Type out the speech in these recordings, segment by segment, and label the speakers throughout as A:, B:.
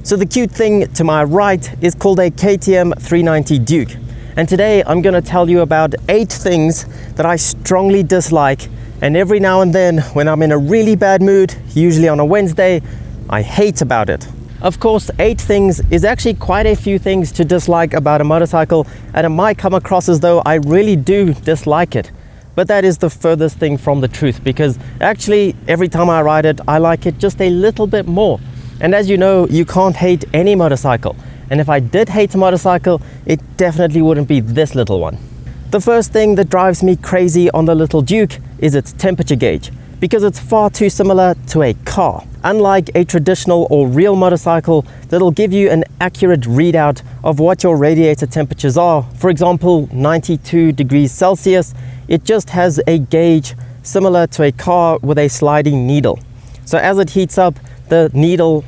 A: So the cute thing to my right is called a KTM 390 Duke. And today I'm going to tell you about 8 things that I strongly dislike, and every now and then when I'm in a really bad mood, usually on a Wednesday, I hate about it. Of course, 8 things is actually quite a few things to dislike about a motorcycle, and it might come across as though I really do dislike it. But that is the furthest thing from the truth, because actually every time I ride it, I like it just a little bit more. And as you know, you can't hate any motorcycle. And if I did hate a motorcycle, it definitely wouldn't be this little one. The first thing that drives me crazy on the little Duke is its temperature gauge, because it's far too similar to a car. Unlike a traditional or real motorcycle that'll give you an accurate readout of what your radiator temperatures are, for example 92 degrees Celsius, it just has a gauge similar to a car with a sliding needle. So as it heats up, the needle,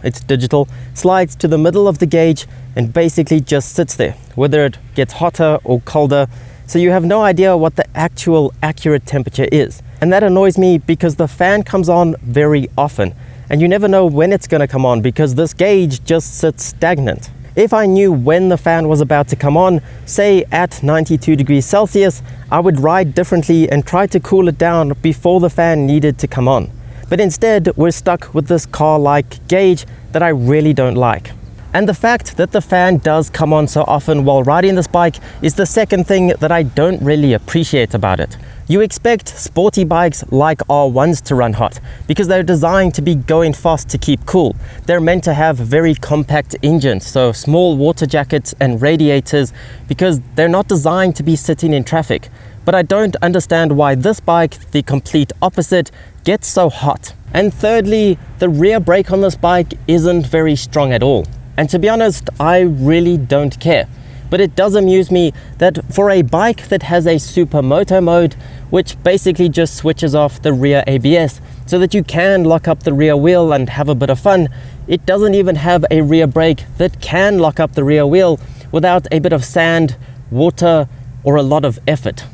A: it's digital, slides to the middle of the gauge and basically just sits there, whether it gets hotter or colder, so you have no idea what the actual accurate temperature is. And that annoys me because the fan comes on very often, and you never know when it's going to come on because this gauge just sits stagnant. If I knew when the fan was about to come on, say at 92 degrees Celsius, I would ride differently and try to cool it down before the fan needed to come on. But instead, we're stuck with this car-like gauge that I really don't like. And the fact that the fan does come on so often while riding this bike is the second thing that I don't really appreciate about it. You expect sporty bikes like R1s to run hot because they're designed to be going fast to keep cool. They're meant to have very compact engines, so small water jackets and radiators, because they're not designed to be sitting in traffic. But I don't understand why this bike, the complete opposite, gets so hot. And thirdly, the rear brake on this bike isn't very strong at all. And to be honest, I really don't care. But it does amuse me that for a bike that has a supermoto mode, which basically just switches off the rear ABS so that you can lock up the rear wheel and have a bit of fun, it doesn't even have a rear brake that can lock up the rear wheel without a bit of sand, water, or a lot of effort.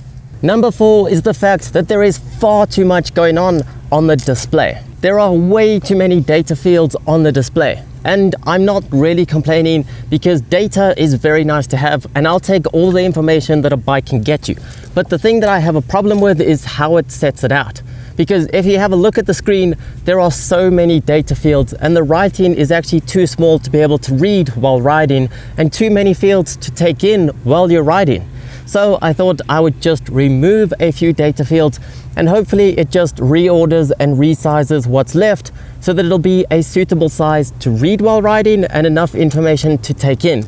A: Number 4 is the fact that there is far too much going on the display. There are way too many data fields on the display. And I'm not really complaining because data is very nice to have, and I'll take all the information that a bike can get you. But the thing that I have a problem with is how it sets it out. Because if you have a look at the screen, there are so many data fields and the writing is actually too small to be able to read while riding and too many fields to take in while you're riding. So I thought I would just remove a few data fields and hopefully it just reorders and resizes what's left so that it'll be a suitable size to read while riding and enough information to take in.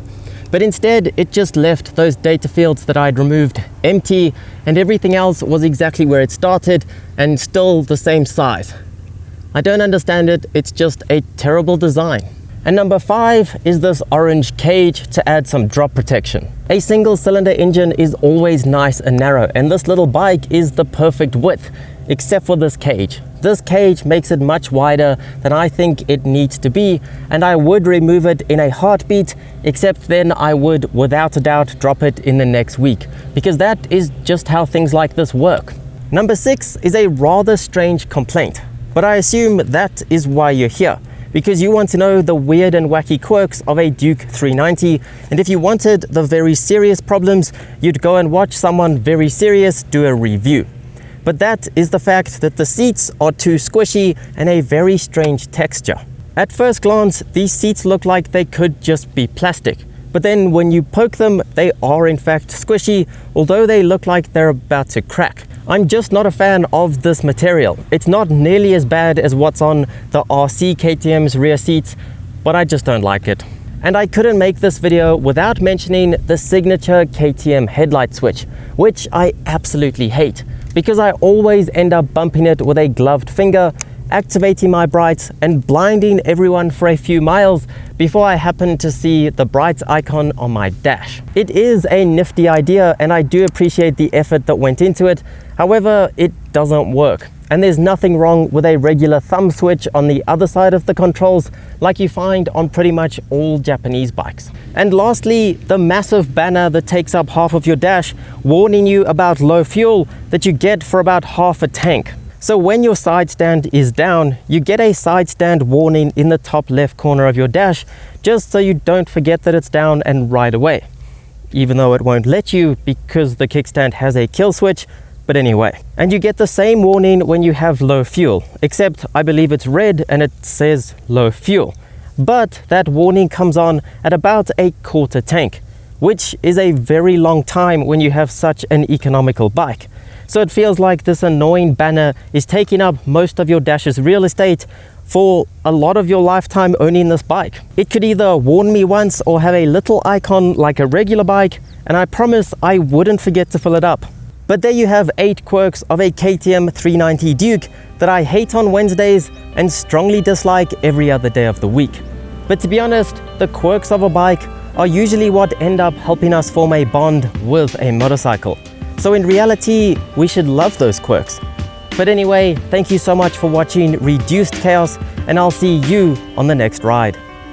A: But instead, it just left those data fields that I'd removed empty, and everything else was exactly where it started and still the same size. I don't understand it, it's just a terrible design. And number 5 is this orange cage to add some drop protection. A single cylinder engine is always nice and narrow, and this little bike is the perfect width, except for this cage. This cage makes it much wider than I think it needs to be, and I would remove it in a heartbeat, except then I would without a doubt drop it in the next week, because that is just how things like this work. Number 6 is a rather strange complaint, but I assume that is why you're here, because you want to know the weird and wacky quirks of a Duke 390, and if you wanted the very serious problems, you'd go and watch someone very serious do a review. But that is the fact that the seats are too squishy and a very strange texture. At first glance, these seats look like they could just be plastic, but then when you poke them, they are in fact squishy, although they look like they're about to crack. I'm just not a fan of this material. It's not nearly as bad as what's on the RC KTM's rear seats, but I just don't like it. And I couldn't make this video without mentioning the signature KTM headlight switch, which I absolutely hate, because I always end up bumping it with a gloved finger, activating my brights and blinding everyone for a few miles before I happen to see the brights icon on my dash. It is a nifty idea and I do appreciate the effort that went into it. However, it doesn't work. And there's nothing wrong with a regular thumb switch on the other side of the controls like you find on pretty much all Japanese bikes. And lastly, the massive banner that takes up half of your dash warning you about low fuel that you get for about half a tank. So when your side stand is down, you get a side stand warning in the top left corner of your dash, just so you don't forget that it's down and ride away. Even though it won't let you because the kickstand has a kill switch, but anyway. And you get the same warning when you have low fuel, except I believe it's red and it says low fuel. But that warning comes on at about a quarter tank, which is a very long time when you have such an economical bike. So it feels like this annoying banner is taking up most of your dash's real estate for a lot of your lifetime owning this bike. It could either warn me once or have a little icon like a regular bike, and I promise I wouldn't forget to fill it up. But there you have 8 quirks of a KTM 390 Duke that I hate on Wednesdays and strongly dislike every other day of the week. But to be honest, the quirks of a bike are usually what end up helping us form a bond with a motorcycle. So in reality, we should love those quirks. But anyway, thank you so much for watching Reduced Chaos, and I'll see you on the next ride.